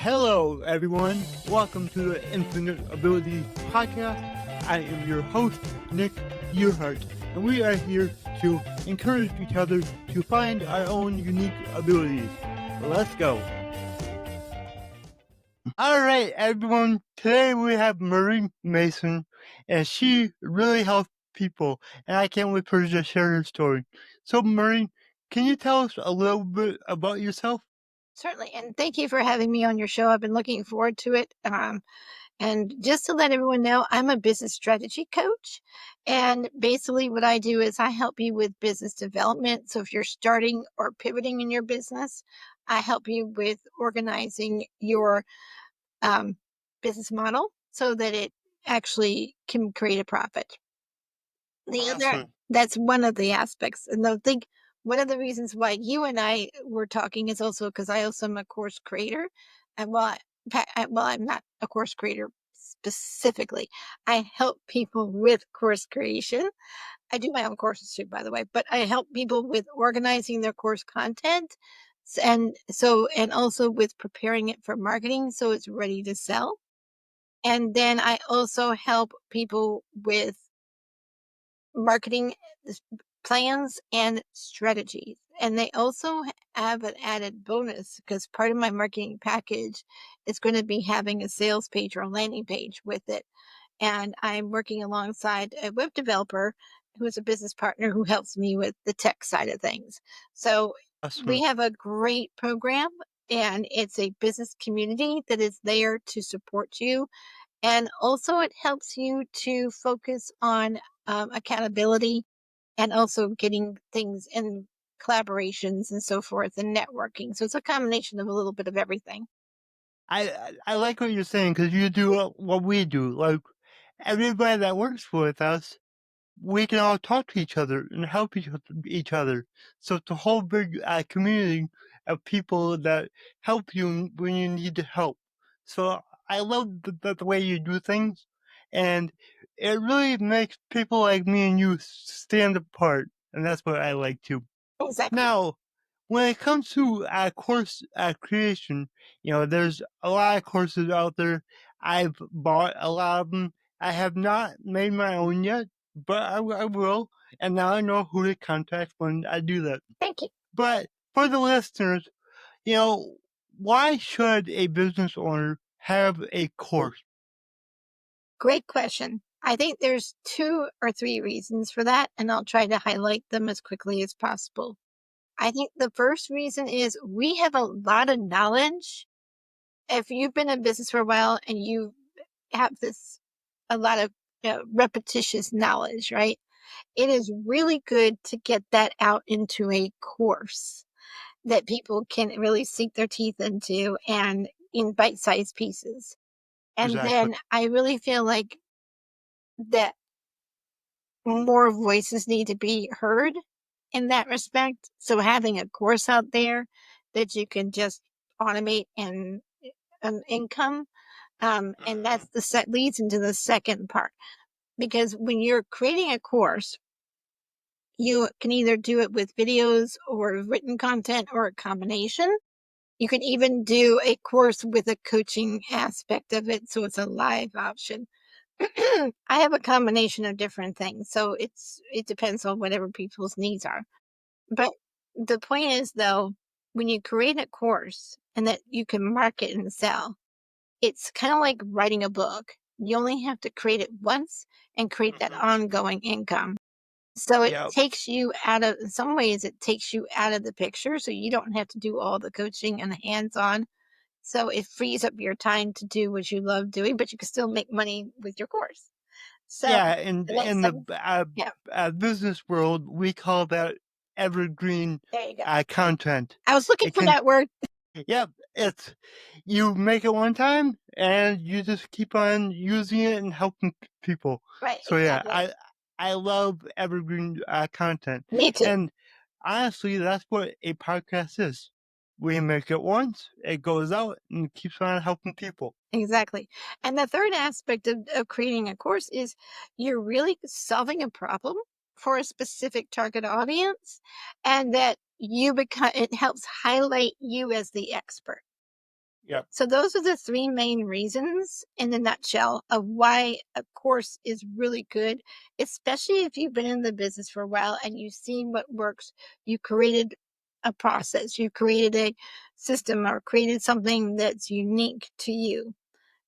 Hello, everyone. Welcome to the Infinite Ability Podcast. I am your host, Nick Earhart, and we are here to encourage each other to find our own unique abilities. Let's go. All right, everyone. Today we have Marie Mason, and she really helps people, and I can't wait for her to share her story. So, Marie, can you tell us a little bit about yourself? Certainly, and thank you for having me on your show. I've been looking forward to it. And just to let everyone know, I'm a business strategy coach. And basically, what I do is I help you with business development. So if you're starting or pivoting in your business, I help you with organizing your um, business model so that it actually can create a profit. Awesome. That's one of the aspects. And I think one of the reasons why you and I were talking is also because I also am a course creator. And while I'm not a course creator specifically, I help people with course creation. I do my own courses too, by the way, but I help people with organizing their course content. And also with preparing it for marketing so it's ready to sell. And then I also help people with marketing plans and strategies. And they also have an added bonus because part of my marketing package is going to be having a sales page or a landing page with it. And I'm working alongside a web developer who is a business partner who helps me with the tech side of things. So we Awesome. have a great program, and it's a business community that is there to support you. And also, it helps you to focus on accountability and also getting things in collaborations and so forth and networking. So it's a combination of a little bit of everything. I like what you're saying because you do what we do. Like everybody that works with us, we can all talk to each other and help each other. So it's a whole big community of people that help you when you need help. So I love the way you do things, and it really makes people like me and you stand apart, and that's what I like too. Exactly. Now, when it comes to course creation, there's a lot of courses out there. I've bought a lot of them. I have not made my own yet, but I will. And now I know who to contact when I do that. Thank you. But for the listeners, you know, why should a business owner have a course? Great question. I think there's 2 or 3 reasons for that, and I'll try to highlight them as quickly as possible. I think the first reason is we have a lot of knowledge. If you've been in business for a while and you have a lot of repetitious knowledge, right? It is really good to get that out into a course that people can really sink their teeth into and in bite-sized pieces. And Exactly. then I really feel like that more voices need to be heard in that respect. So having a course out there that you can just automate and an income, and that's leads into the second part. Because when you're creating a course, you can either do it with videos or written content or a combination. You can even do a course with a coaching aspect of it, so it's a live option. I have a combination of different things, so it depends on whatever people's needs are. But the point is, though, when you create a course and that you can market and sell, it's kind of like writing a book. You only have to create it once and create that Mhm. ongoing income. So it Yep. takes you out of, in some ways, it takes you out of the picture. So you don't have to do all the coaching and the hands on. So it frees up your time to do what you love doing, but you can still make money with your course. So Yeah, and the next in the thing, yeah, business world, we call that evergreen there you go. content. I was looking It for can, that word. yep, it's you make it one time and you just keep on using it and helping people. Right, So yeah, exactly. I love evergreen content, Me too. and honestly, that's what a podcast is. We make it once, it goes out and keeps on helping people. Exactly. And the third aspect of creating a course is you're really solving a problem for a specific target audience, and that you become, it helps highlight you as the expert. Yep. So those are the 3 main reasons in a nutshell of why a course is really good, especially if you've been in the business for a while and you've seen what works. You created a process, you created a system or created something that's unique to you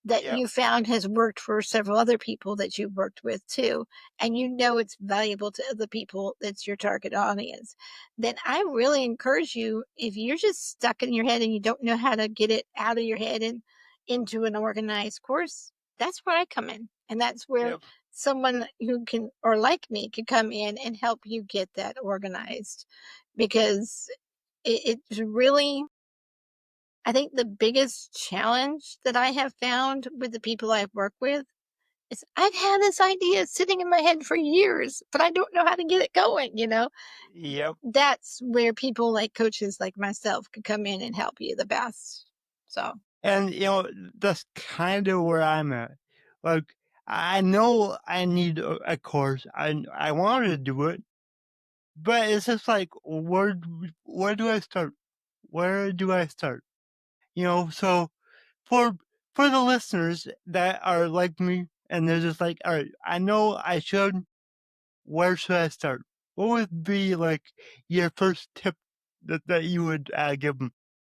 that Yep. you found has worked for several other people that you've worked with too, and you know it's valuable to other people that's your target audience, then I really encourage you, if you're just stuck in your head and you don't know how to get it out of your head and into an organized course, that's where I come in. And that's where Yep. someone who can, or like me, can come in and help you get that organized because it's really, I think the biggest challenge that I have found with the people I've worked with is I've had this idea sitting in my head for years, but I don't know how to get it going, you know? Yep. That's where people like coaches like myself could come in and help you the best. So, And, that's kind of where I'm at. Like, I know I need a course. I want to do it, but it's just like, where do I start? Where do I start? So for for the listeners that are like me and they're just like, all right, I know I should. Where should I start? What would be like your first tip that you would give them?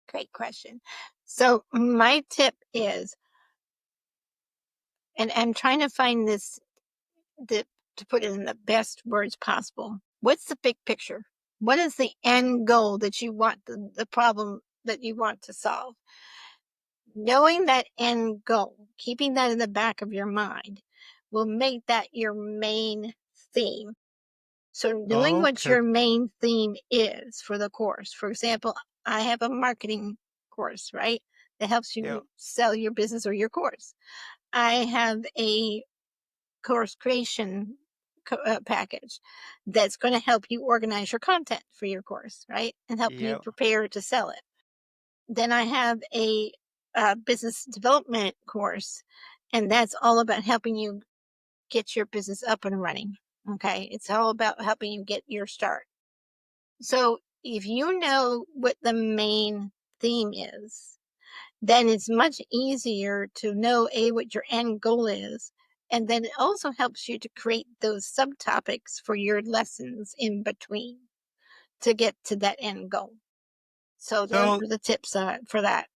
great question. So, my tip is, and I'm trying to find this the to put it in the best words possible. What's the big picture? What is the end goal that you want the problem that you want to solve? Knowing that end goal, keeping that in the back of your mind will make that your main theme. So knowing what Okay. your main theme is for the course. For example, I have a marketing course, right? That helps Yeah. you sell your business or your course. I have a course creation package that's going to help you organize your content for your course, right? And help you Yeah. prepare to sell it. Then I have a business development course, and that's all about helping you get your business up and running. Okay. It's all about helping you get your start. So if you know what the main theme is, then it's much easier to know what your end goal is. And then it also helps you to create those subtopics for your lessons in between to get to that end goal. So those So are the tips for that.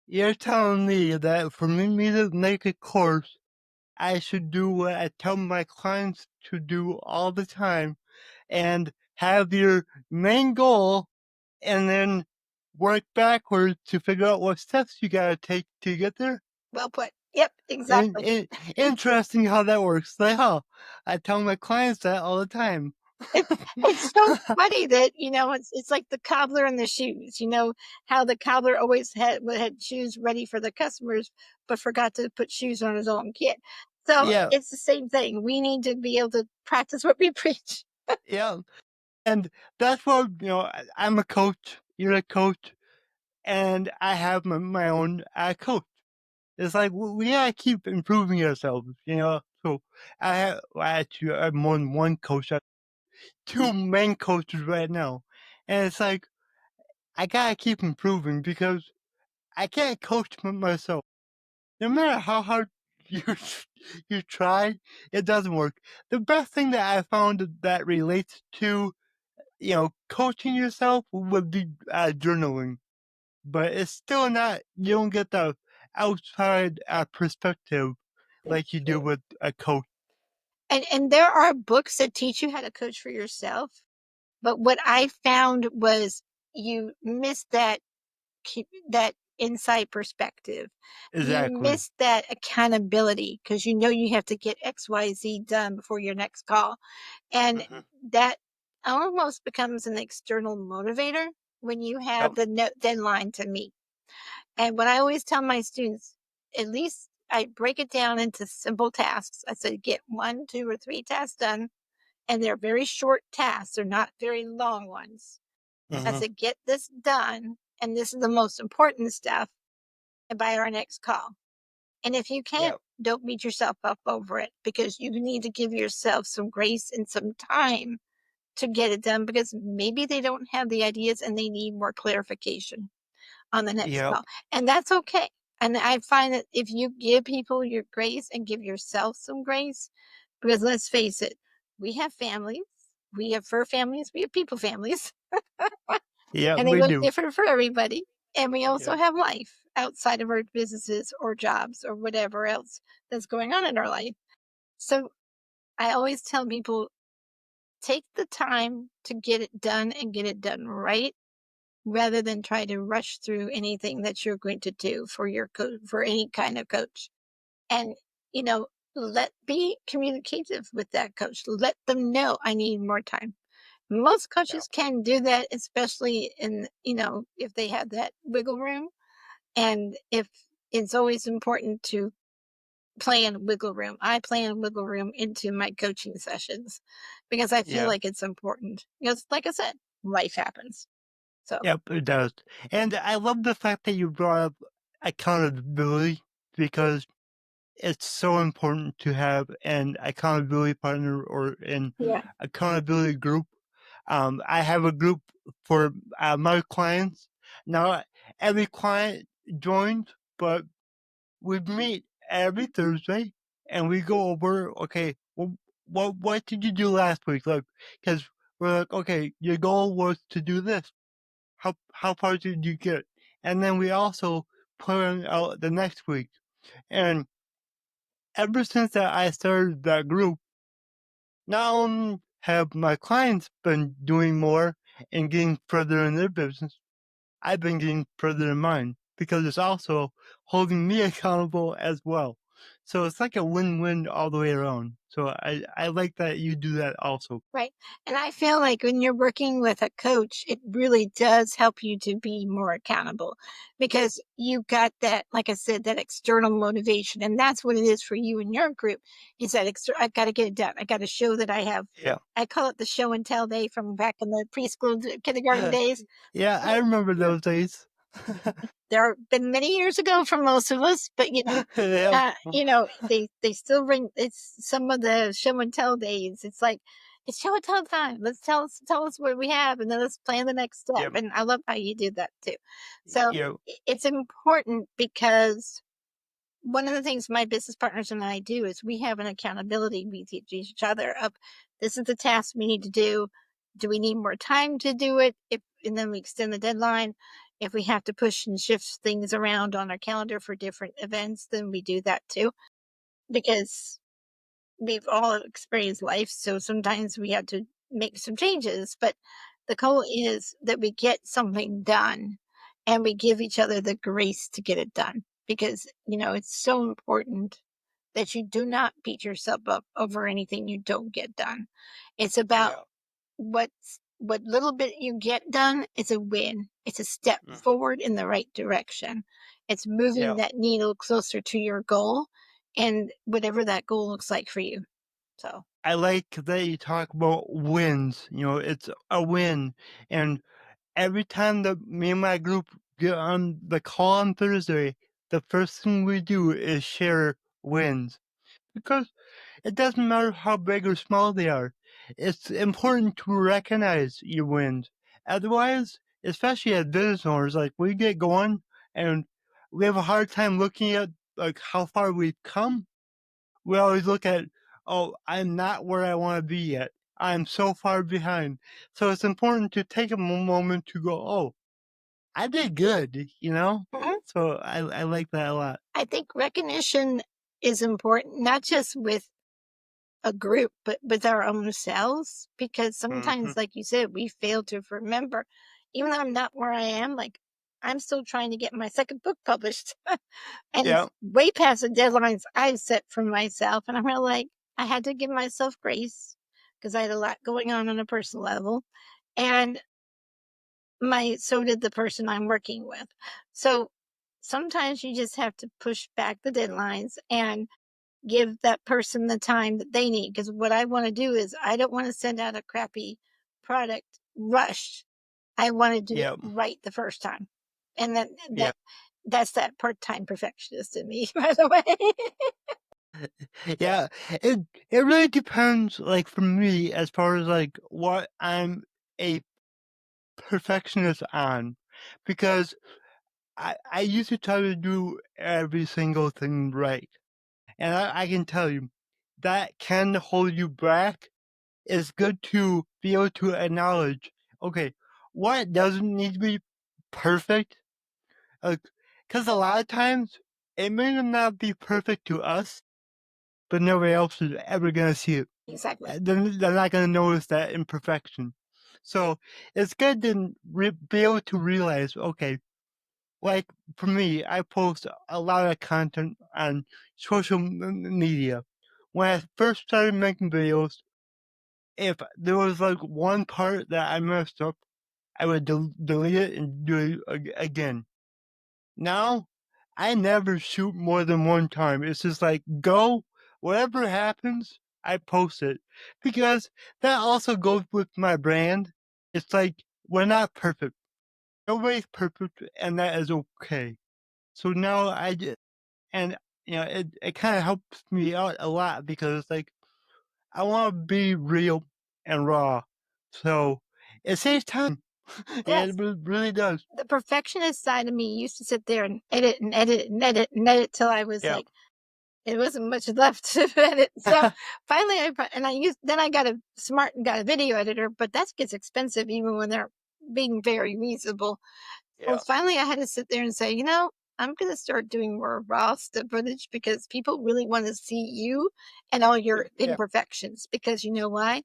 you're telling me that for me to make a course, I should do what I tell my clients to do all the time and have your main goal and then work backwards to figure out what steps you gotta take to get there? Well put. Yep, And, exactly. interesting how that works. Like, oh, I tell my clients that all the time. It's it's so funny that, it's like the cobbler and the shoes, how the cobbler always had shoes ready for the customers, but forgot to put shoes on his own kid. So, Yeah, it's the same thing. We need to be able to practice what we preach. yeah. And that's what, I'm a coach, you're a coach, and I have my own coach. It's like we gotta keep improving ourselves. So actually, I have more than one coach. I have two main coaches right now, and it's like I gotta keep improving because I can't coach myself. No matter how hard you you try, it doesn't work. The best thing that I found that relates to coaching yourself would be journaling, but it's still not. You don't get the outside perspective like you do with a coach. And there are books that teach you how to coach for yourself, but what I found was you miss that inside perspective. You Exactly. miss that accountability because you have to get XYZ done before your next call. And Hmm. that almost becomes an external motivator when you Yep. have the deadline to meet. And what I always tell my students, at least I break it down into simple tasks. I said, get 1, 2, or 3 tasks done. And they're very short tasks, they're not very long ones. I Hmm. said, get this done. And this is the most important stuff by our next call. And if you can't, Yep. don't beat yourself up over it because you need to give yourself some grace and some time to get it done because maybe they don't have the ideas and they need more clarification. on the next Yep. call, and that's okay. And I find that if you give people your grace and give yourself some grace, because let's face it, we have families, we have fur families, we have people families, Yep, and they we look do. different for everybody. And we also Yep. have life outside of our businesses or jobs or whatever else that's going on in our life. So I always tell people, take the time to get it done and get it done right rather than try to rush through anything that you're going to do for your for any kind of coach. And, you know, let be communicative with that coach. Let them know I need more time. Most Yep. coaches can do that, especially in, if they have that wiggle room. And if it's always important to plan wiggle room. I plan wiggle room into my coaching sessions because I feel Yep. like it's important. Because, like I said, life happens. So, Yep, it does. And I love the fact that you brought up accountability because it's so important to have an accountability partner or an yeah, accountability group. I have a group for my clients. Now, every client joins, but we meet every Thursday and we go over, okay, well, what did you do last week? Like, because we're like, okay, your goal was to do this. How far did you get? And then we also plan out the next week. And ever since that I started that group, not only have my clients been doing more and getting further in their business, I've been getting further in mine because it's also holding me accountable as well. So it's like a win-win all the way around. So I like that you do that also. right. And I feel like when you're working with a coach, it really does help you to be more accountable because you got that, like I said, that external motivation. And that's what it is for you and your group is that I've got to get it done. I got to show that I have. Yeah. I call it the show and tell day from back in the preschool, kindergarten days. Yeah, I remember those days. There have been many years ago for most of us, but Yeah. they still bring it's some of the show and tell days. It's like it's show and tell time. Let's tell us what we have, and then let's plan the next step. Yep. And I love how you do that too. So Yep. it's important because one of the things my business partners and I do is we have an accountability. We teach each other of this is the task we need to do. Do we need more time to do it? If and then we extend the deadline. If we have to push and shift things around on our calendar for different events, then we do that too. Because we've all experienced life, so sometimes we have to make some changes. But the goal is that we get something done and we give each other the grace to get it done because, it's so important that you do not beat yourself up over anything you don't get done. It's about Yeah. what little bit you get done is a win. It's a step Mhm. forward in the right direction. It's moving Yeah. that needle closer to your goal and whatever that goal looks like for you. So, I like that you talk about wins. It's a win. And every time that me and my group get on the call on Thursday, the first thing we do is share wins. Because it doesn't matter how big or small they are. It's important to recognize your wins. Otherwise, especially as business owners, like we get going and we have a hard time looking at like how far we've come. We always look at, oh, I'm not where I want to be yet. I'm so far behind. So it's important to take a moment to go, oh, I did good. mhm, So I like that a lot. I think recognition is important, not just with a group, but with our own selves, because Hmm. sometimes, like you said, we fail to remember. Even though I'm not where I am, like I'm still trying to get my second book published. And Yeah. it's way past the deadlines I've set for myself. And I'm really like, I had to give myself grace because I had a lot going on a personal level. And so did the person I'm working with. So sometimes you just have to push back the deadlines and give that person the time that they need. Because what I want to do is I don't want to send out a crappy product rushed. I want to do it Yep. right the first time. And then Yep. that's that part-time perfectionist in me, by the way. Yeah, it really depends, like, for me, as far as, like, what I'm a perfectionist on, because I used to try to do every single thing right, and I can tell you that can hold you back. It's good to be able to acknowledge, okay, what doesn't need to be perfect. Because a lot of times it may not be perfect to us, but nobody else is ever gonna see it. Exactly. They're not gonna notice that imperfection. So it's good to be able to realize, okay, like for me, I post a lot of content on social media. When I first started making videos, if there was like one part that I messed up, I would delete it and do it again. Now, I never shoot more than one time. It's just like, go, whatever happens, I post it. Because that also goes with my brand. It's like, we're not perfect. Nobody's perfect, and that is okay. So now I just, and, it kind of helps me out a lot because it's like, I want to be real and raw. So it saves time. Yeah, it Yes. really does. The perfectionist side of me used to sit there and edit and edit and edit and edit till I was Yeah. like, it wasn't much left to edit. So finally, I got a smart and got a video editor, but that gets expensive even when they're being very reasonable. So Yeah. finally, I had to sit there and say, I'm going to start doing more raw stuff footage because people really want to see you and all your Yeah. imperfections. Because you know why?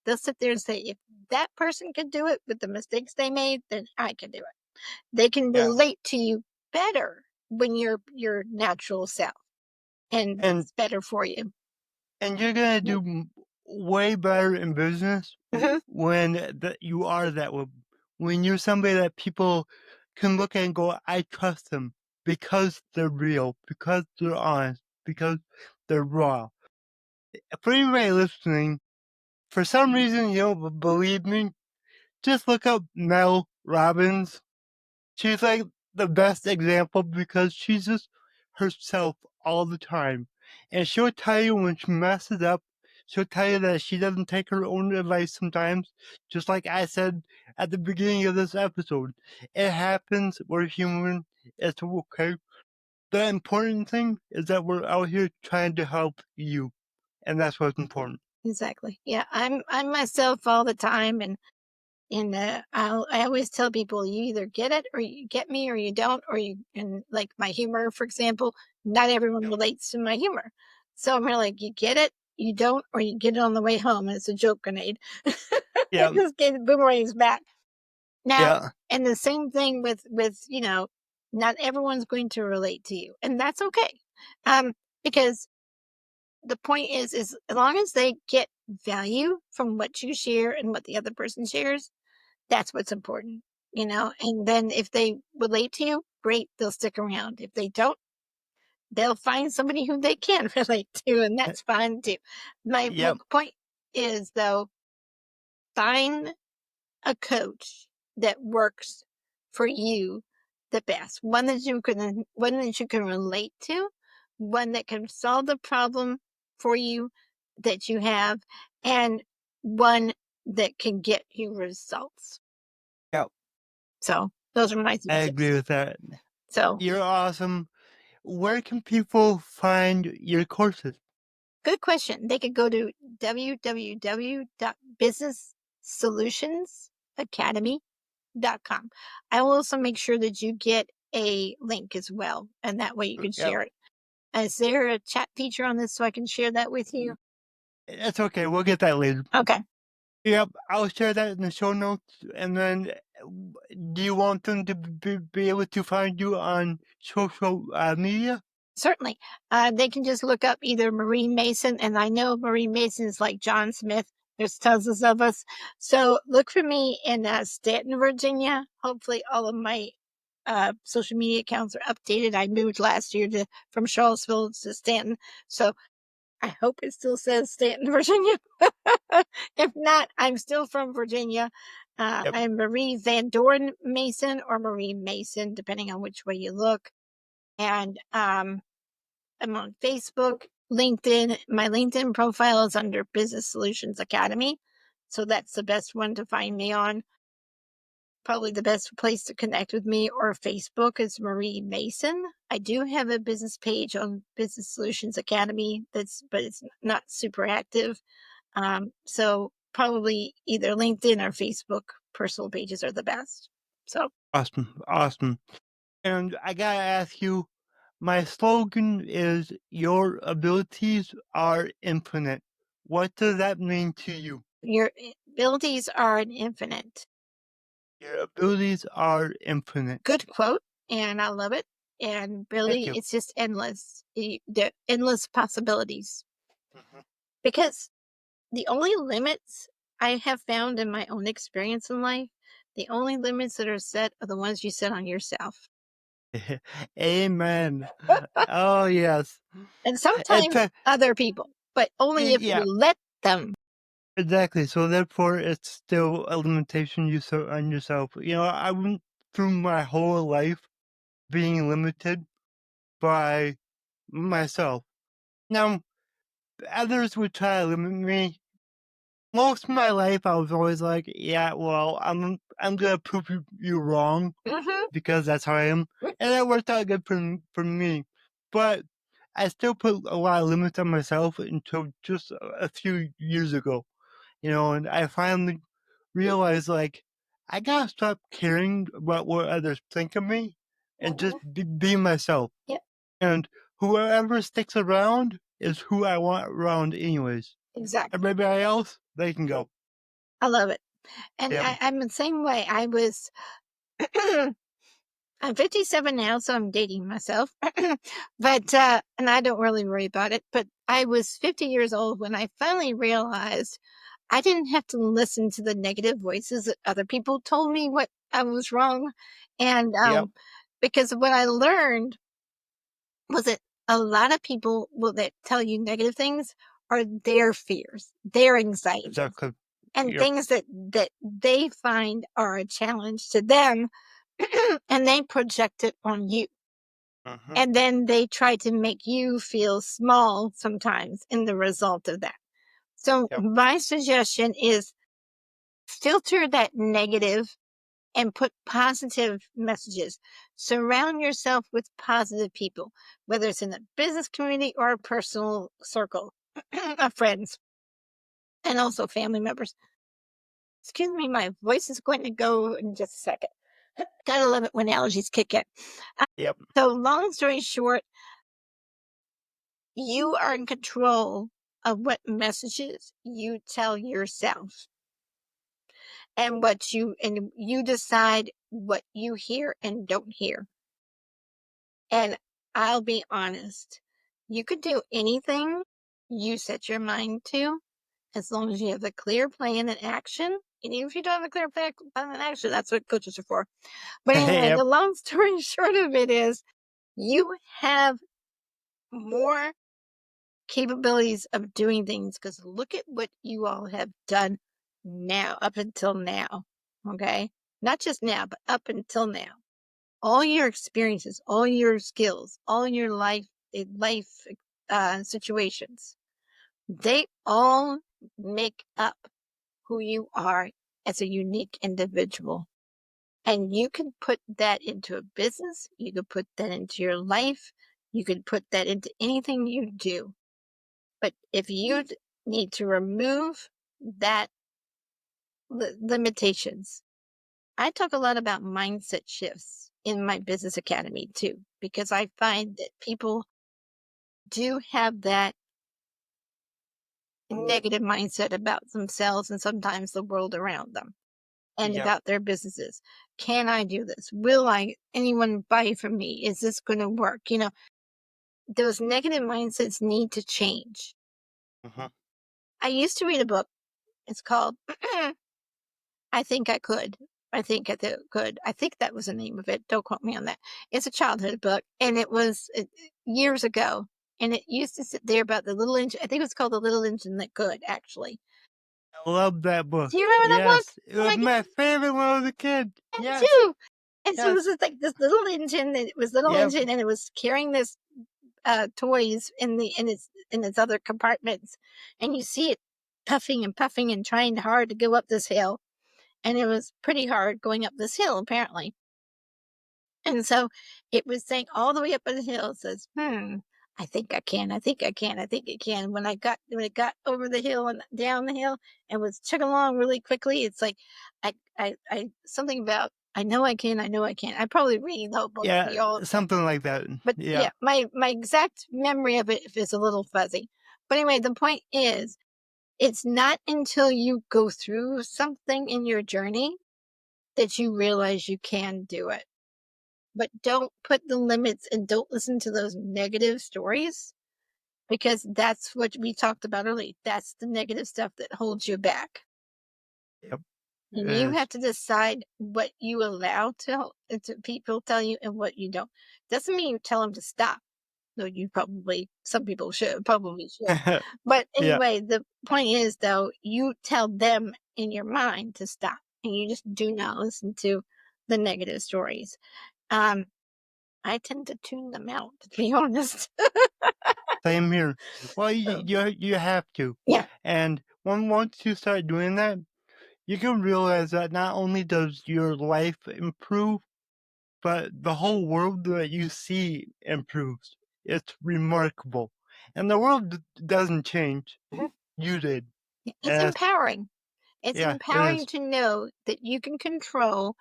They'll sit there and say, if that person could do it with the mistakes they made, then I can do it. They can Yeah. relate to you better when you're your natural self, and And it's better for you. you're gonna do way better in business Mhm. when you are that way. When you're somebody that people can look at and go, I trust them because they're real, because they're honest, because they're raw. For anybody listening, for some reason you don't believe me, just look up Mel Robbins. She's like the best example because she's just herself all the time. And she'll tell you when she messes up. She'll tell you that she doesn't take her own advice sometimes, just like I said at the beginning of this episode. It happens. We're human. It's okay. The important thing is that we're out here trying to help you. And that's what's important. Exactly. Yeah, I'm myself all the time, and I always tell people, you either get it or you get me, or you don't, or you. And like my humor, for example, not everyone Yep. relates to my humor, so I'm really like, you get it, you don't, or you get it on the way home, and it's a joke grenade. It Yeah. just gets boomerangs back. Now, Yeah. and the same thing with not everyone's going to relate to you, and that's okay, because the point is as long as they get value from what you share and what the other person shares, that's what's important, and then if they relate to you, great, they'll stick around. If they don't, they'll find somebody who they can relate to, and Uh, that's fine too. My Yep. point is, though, find a coach that works for you the best, one that you can relate to, one that can solve the problem for you that you have, and one that can get you results. Yep. So those are my 3 I agree tips. with that. So, You're awesome. Where can people find your courses? good question. They could go to www.businesssolutionsacademy.com. I will also make sure that you get a link as well, and that way you can Yep. share it. Is there a chat feature on this so I can share that with you? That's okay. We'll get that later. Okay, Yep. I'll share that in the show notes. And then, do you want them to be able to find you on social media? certainly. They can just look up either Marie Mason, and I know Marie Mason is like John Smith. There's dozens of us. So look for me in Stanton, Virginia. Hopefully, all of my social media accounts are updated. I moved last year from Charlottesville to Stanton. So I hope it still says Stanton, Virginia. If not, I'm still from Virginia. Yep. I'm Marie Van Doren Mason or Marie Mason, depending on which way you look. And I'm on Facebook, LinkedIn. My LinkedIn profile is under Business Solutions Academy. So that's the best one to find me on. probably the best place to connect with me or Facebook is Marie Mason. I do have a business page on Business Solutions Academy but it's not super active. So probably either LinkedIn or Facebook personal pages are the best. So Awesome. Awesome. And I gotta ask you, my slogan is your abilities are infinite. What does that mean to you? your abilities are infinite. Your abilities are infinite. Good quote, and I love it. And Thank really, you. it's just endless. The endless possibilities. Mhm. Because the only limits I have found in my own experience in life, the only limits that are set are the ones you set on yourself. Amen. Oh, yes. And In sometimes fact, other people, but only if you yeah, let them. exactly. So therefore, it's still a limitation you set on yourself. I went through my whole life being limited by myself. Now, others would try to limit me. Most of my life, I was always like, "Yeah, well, I'm gonna prove you wrong Mhm. because that's how I am," and that worked out good for me. But I still put a lot of limits on myself until just a few years ago, and I finally realized, like, I gotta stop caring about what others think of me and just Mhm. be myself. Yep, And whoever sticks around is who I want around anyways. exactly. Everybody else, they can go. I love it. And Yep. I'm the same way. I was I'm 57 now, so I'm dating myself. But and I don't really worry about it, but I was 50 years old when I finally realized I didn't have to listen to the negative voices that other people told me what I was wrong. And Yep. because what I learned was that a lot of people will that tell you negative things are their fears, their anxieties, Exactly. and Yep. things that they find are a challenge to them, and they project it on you. Mhm. And then they try to make you feel small sometimes in the result of that. So Yep. my suggestion is filter that negative and put positive messages. Surround yourself with positive people, whether it's in the business community or a personal circle of friends and also family members. Excuse me, my voice is going to go in just a second. Gotta love it when allergies kick in. Yep. So, long story short, you are in control of what messages you tell yourself and you decide what you hear and don't hear. And I'll be honest, you could do anything you set your mind to as long as you have a clear plan and action. And even if you don't have a clear plan and action, that's what coaches are for. But anyway, Yep. the long story short of it is you have more capabilities of doing things because look at what you all have done now, up until now. Okay. Not just now, but up until now. All your experiences, all your skills, all your life situations, they all make up who you are as a unique individual. And you can put that into a business, you can put that into your life, you can put that into anything you do. But if you need to remove that limitations, I talk a lot about mindset shifts in my business academy too, because I find that people do have that negative mindset about themselves and sometimes the world around them and Yep. about their businesses. Can I do this? Will anyone buy from me? Is this going to work? Those negative mindsets need to change. Mhm. I used to read a book. It's called I Think I Could. Could. I think that was the name of it. Don't quote me on that. It's a childhood book, and it was years ago. And it used to sit there about the little engine. I think it was called The Little Engine That Could, actually. I love that book. Do you remember that book? Yes. It Oh was my my God, favorite when I was a kid. I did Yes. too. And so it was Yes. just like this little engine, and it was little Yep. engine, and it was carrying this toys in its other compartments, and you see it puffing and puffing and trying hard to go up this hill. and it was pretty hard going up this hill, apparently. And so it was saying all the way up the hill, it says, I think I can, I think I can, I think I can. When it got over the hill and down the hill and was chugging along really quickly, it's like I something about I know I can, I know I can. I probably read the whole book to Yeah, you all, something like that. but Yeah. yeah, my exact memory of it is a little fuzzy. But anyway, the point is, it's not until you go through something in your journey that you realize you can do it. But don't put the limits and don't listen to those negative stories because that's what we talked about earlier. That's the negative stuff that holds you back. Yep. And you Yes. have to decide what you allow to people tell you and what you don't. Doesn't mean you tell them to stop. No, you probably, some people probably should. But Yeah. anyway, the point is, though, you tell them in your mind to stop and you just do not listen to the negative stories. Um, I tend to tune them out, to be honest. Same here. Well, So, you have to. yeah. And once you start doing that, you can realize that not only does your life improve, but the whole world that you see improves. It's remarkable. And the world doesn't change. Mhm. You did. It's And empowering. It's yeah, it empowering is. to know that you can control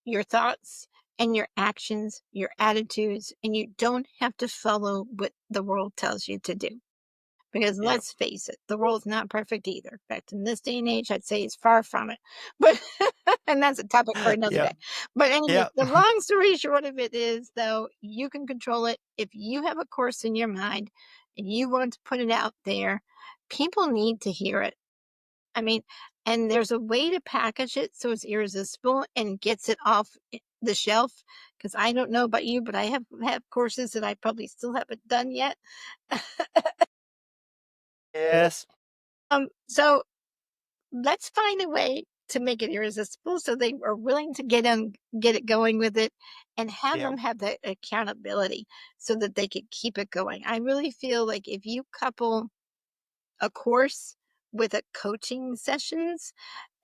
your thoughts and your actions, your attitudes, and you don't have to follow what the world tells you to do. Because Yep. let's face it, the world's not perfect either. In fact, in this day and age, I'd say it's far from it. But and that's a topic for another Yep. day. But anyway, Yep. the long story short of it is though, you can control it. If you have a course in your mind and you want to put it out there, people need to hear it. I mean, and there's a way to package it so it's irresistible and gets it off the shelf. Because I don't know about you, but I have courses that I probably still haven't done yet. Yes. So let's find a way to make it irresistible so they are willing to get it going with it and have Yep. them have that accountability so that they can keep it going. I really feel like if you couple a course with a coaching sessions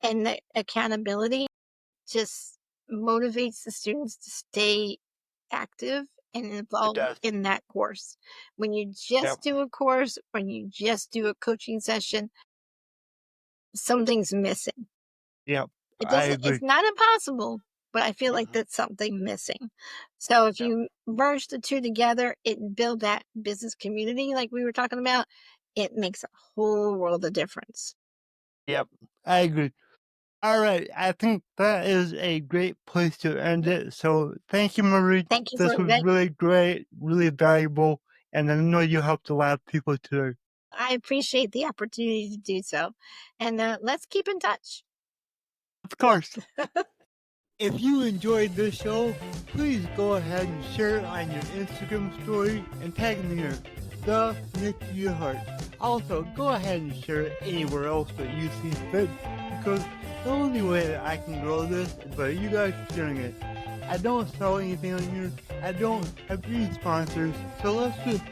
and the accountability just motivates the students to stay active and It involved does. in that course. When you Yep. just do a course, when you just do a coaching session, something's missing. Yep. It I doesn't, it's agree. not impossible, but I feel like Mhm. that's something missing. So if Yep. you merge the two together and build that business community like we were talking about, it makes a whole world of difference. Yep. I agree. All right. I think that is a great place to end it. So thank you, Marie. Thank you This for was that. really great, really valuable, and I know you helped a lot of people today. I appreciate the opportunity to do so. And let's keep in touch. Of course. If you enjoyed this show, please go ahead and share it on your Instagram story and tag me in the Nick Your Heart. Also, go ahead and share it anywhere else that you see fit because the only way that I can grow this is by you guys sharing it. I don't sell anything on here. I don't have any sponsors, so let's just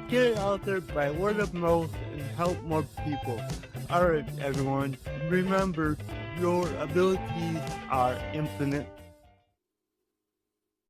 get it out there by word of mouth and help more people. Alright, everyone, remember your abilities are infinite.